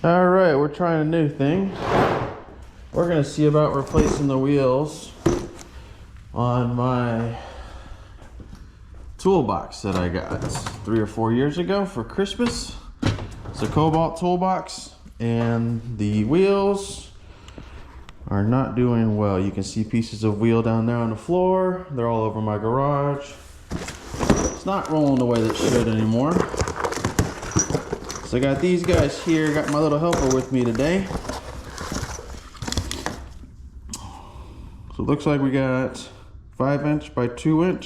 All right, we're trying a new thing. We're gonna see about replacing the wheels on my toolbox that I got 3 or 4 years ago for Christmas. It's a Kobalt toolbox, and the wheels are not doing well. You can see pieces of wheel down there on the floor. They're all over my garage. It's not rolling the way that it should anymore. So I got these guys here, got my little helper with me today. So it looks like we got 5" by 2"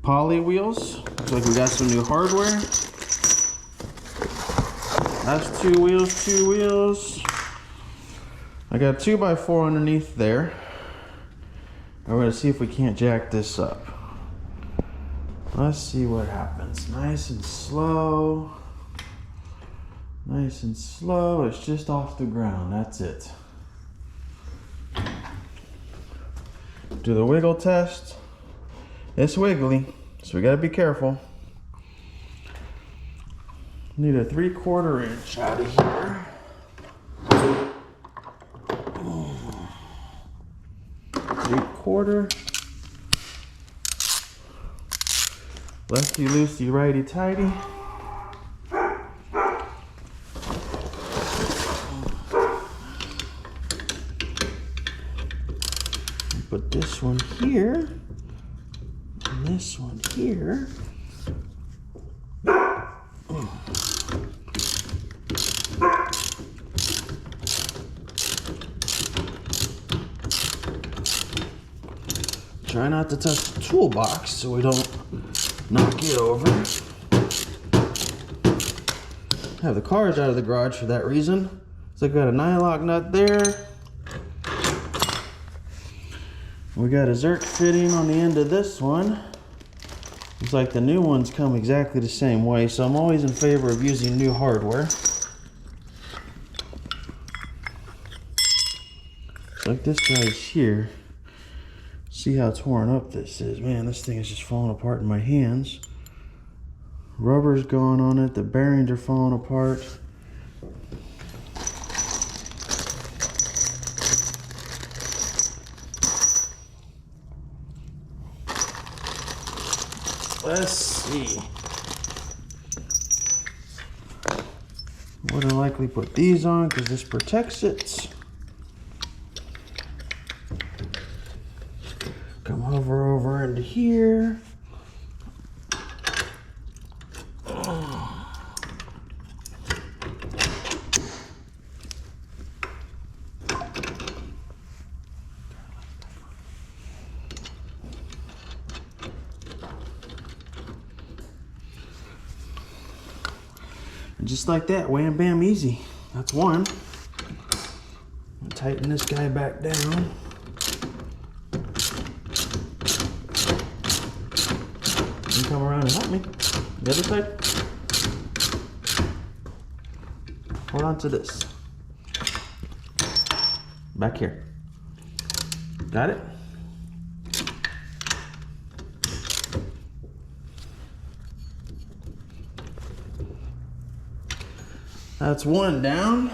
poly wheels. Looks like we got some new hardware. That's 2 wheels, 2 wheels. I got 2x4 underneath there. We're gonna see if we can't jack this up. Let's see what happens. Nice and slow. Nice and slow. It's just off the ground. That's it. Do the wiggle test. It's wiggly, so we gotta be careful. Need a 3/4 inch out of here. 3/4. Lefty loosey, righty tighty. Put this one here, and this one here. Try not to touch the toolbox so we don't knock it over. Have the cars out of the garage for that reason. So I got a nylock nut there. We got a Zerk fitting on the end of this one. Looks like the new ones come exactly the same way, so I'm always in favor of using new hardware. Like this guy's here. See how torn up this is. Man, this thing is just falling apart in my hands. Rubber's going on it, the bearings are falling apart. Let's see. More than likely put these on because this protects it. Come over into here. And just like that, wham bam easy. That's one. I'll tighten this guy back down. You come around and help me. The other side. Hold on to this. Back here. Got it? That's one down.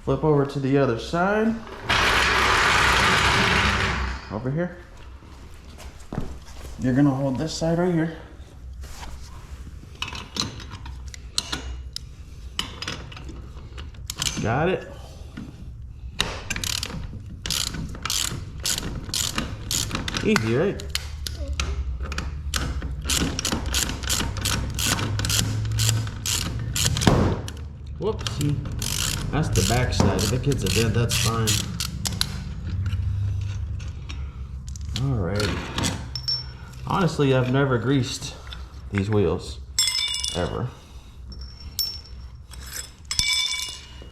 Flip over to the other side. Over here. You're gonna hold this side right here. Got it. Easy, right? Whoopsie. That's the back side. If the kids are dead, that's fine. Alrighty. Honestly, I've never greased these wheels. Ever.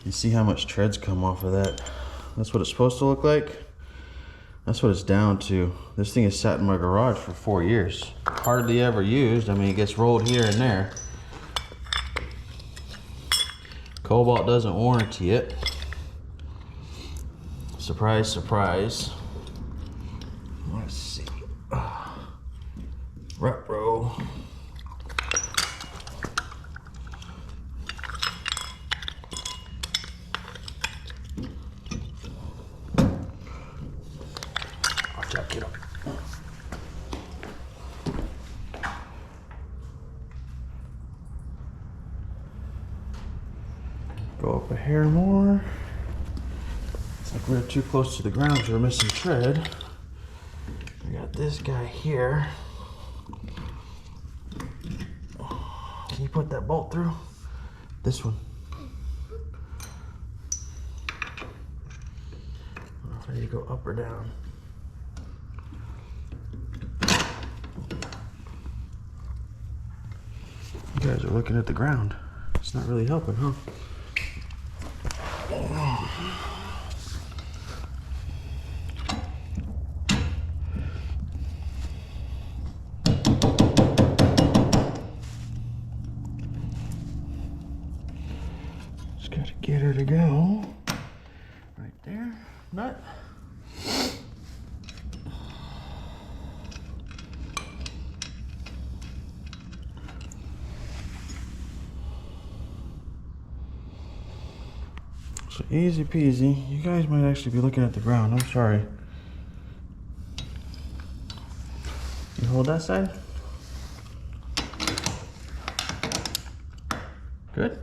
You see how much treads come off of that? That's what it's supposed to look like. That's what it's down to. This thing has sat in my garage for 4 years. Hardly ever used. I mean, it gets rolled here and there. Kobalt doesn't warranty it. Surprise, surprise. Let's see. Repro. up a hair more. It's like we're too close to the ground, so we're missing tread. I got this guy here. Can you put that bolt through? This one. I don't know if I need to go up or down. You guys are looking at the ground. It's not really helping, huh? Just gotta get her to go. Right there. Nut. So easy peasy. You guys might actually be looking at the ground. I'm sorry. You hold that side. Good.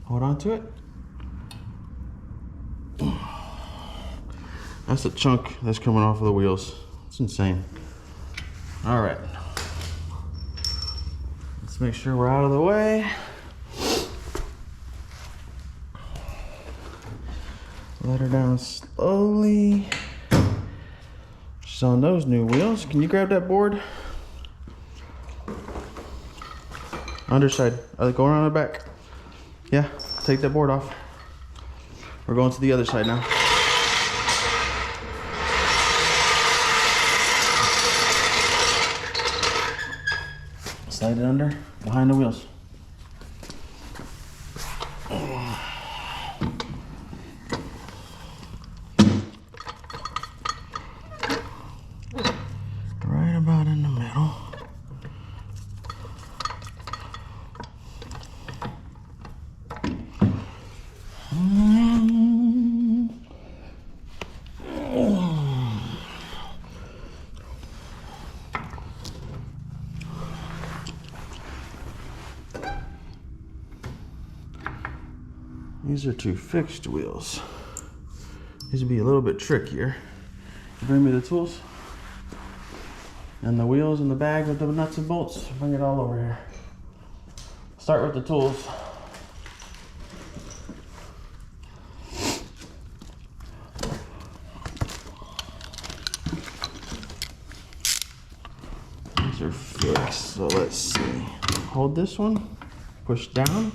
Hold on to it. That's the chunk that's coming off of the wheels. It's insane. All right. Let's make sure we're out of the way. Let her down slowly. She's on those new wheels. Can you grab that board? Underside. Go around the back. Yeah, take that board off. We're going to the other side now. Slide it under, behind the wheels. Right about in the middle. These are two fixed wheels. These would be a little bit trickier. Bring me the tools and the wheels and the bag with the nuts and bolts. Bring it all over here. Start with the tools. These are fixed, so let's see. Hold this one, push down.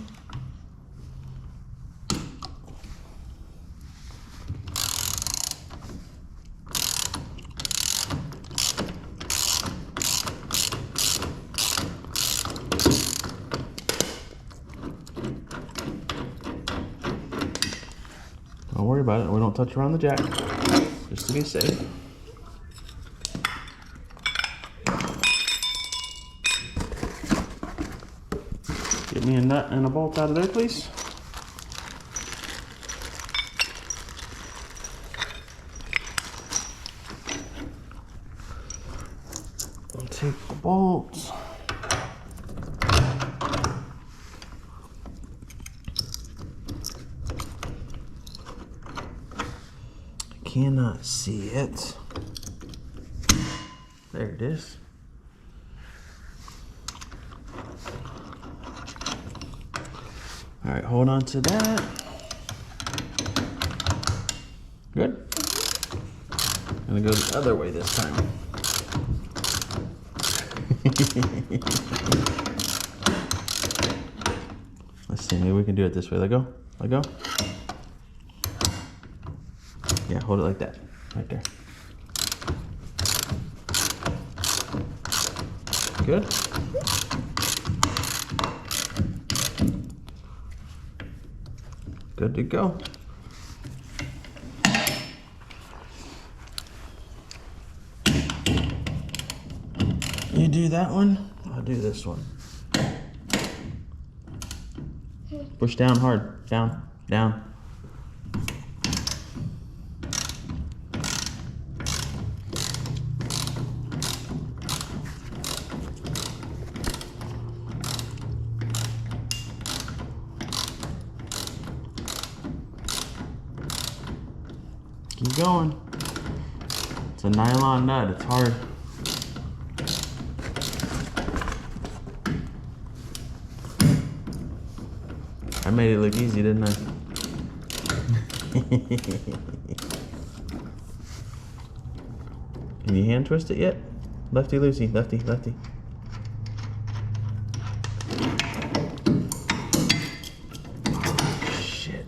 Don't worry about it. We don't touch around the jack, just to be safe. Get me a nut and a bolt out of there, please. I'll take the bolts. Cannot see it. There it is. All right, hold on to that. Good. Gonna go the other way this time. Let's see, maybe we can do it this way. Let go, let go. Yeah, hold it like that, right there. Good. Good to go. You do that one, I'll do this one. Push down hard. Down, down. Keep going. It's a nylon nut, it's hard. I made it look easy, didn't I? Can you hand twist it yet? Lefty loosey, lefty, lefty. Shit.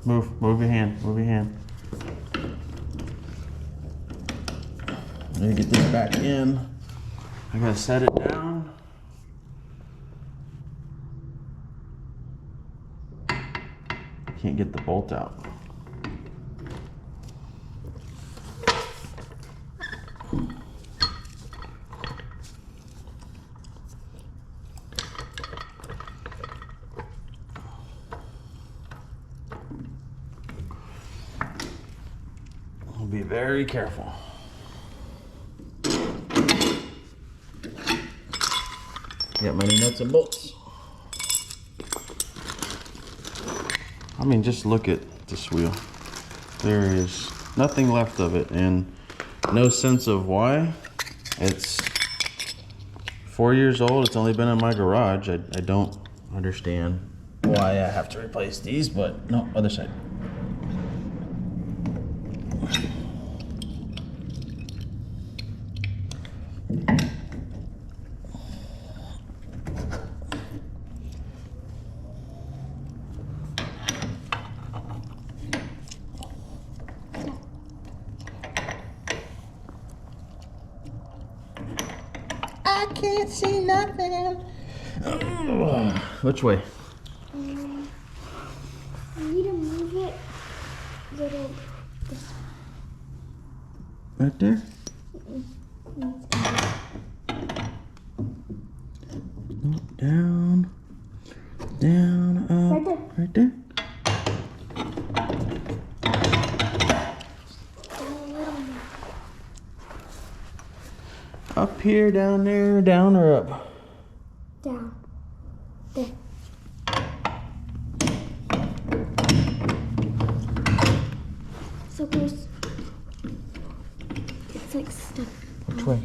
Move your hand, move your hand. Let me get this back in. I gotta set it down. Can't get the bolt out. I'll be very careful. Got my new nuts and bolts. I mean, just look at this wheel. There is nothing left of it and no sense of why. It's 4 years old. It's only been in my garage. I don't understand why I have to replace these, but no, other side. I can't see nothing. Which way? You need to move it little. Right there? Down, down, up. Right there. Up here, down there, down or up? Down. There. So close. It's like stuck. Which way?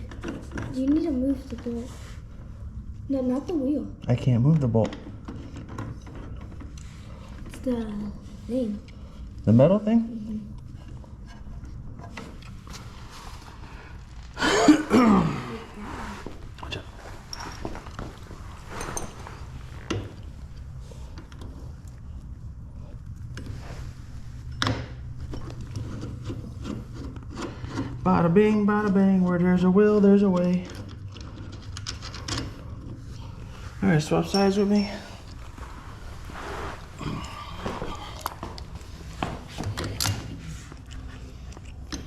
You need to move the bolt. No, not the wheel. I can't move the bolt. It's the thing. The metal thing? Mm-hmm. Watch out. Bada bing, bada bang, where there's a will, there's a way. Alright, swap sides with me.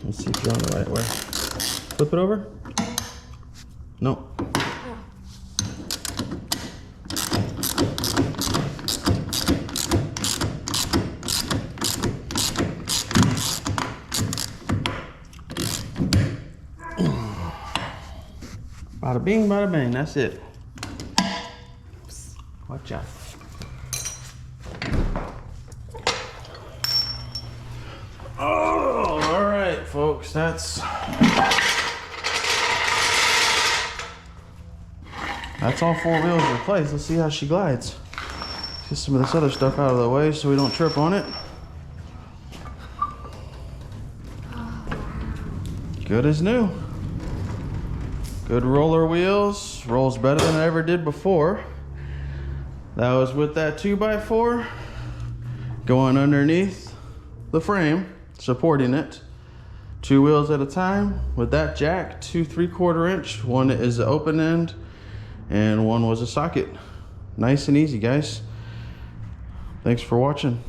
Let's see if you're on the right way. Flip it over. No. Bada bing, bada bang, that's it. Watch out. Oh, all right, folks, that's all 4 wheels replaced. Let's see how she glides. Get some of this other stuff out of the way so we don't trip on it. Good as new. Good roller wheels. Rolls better than I ever did before. That was with that 2x4 going underneath the frame, supporting it. 2 wheels at a time with that jack, 2 3/4 inch. One is the open end and one was a socket. Nice and easy, guys. Thanks for watching.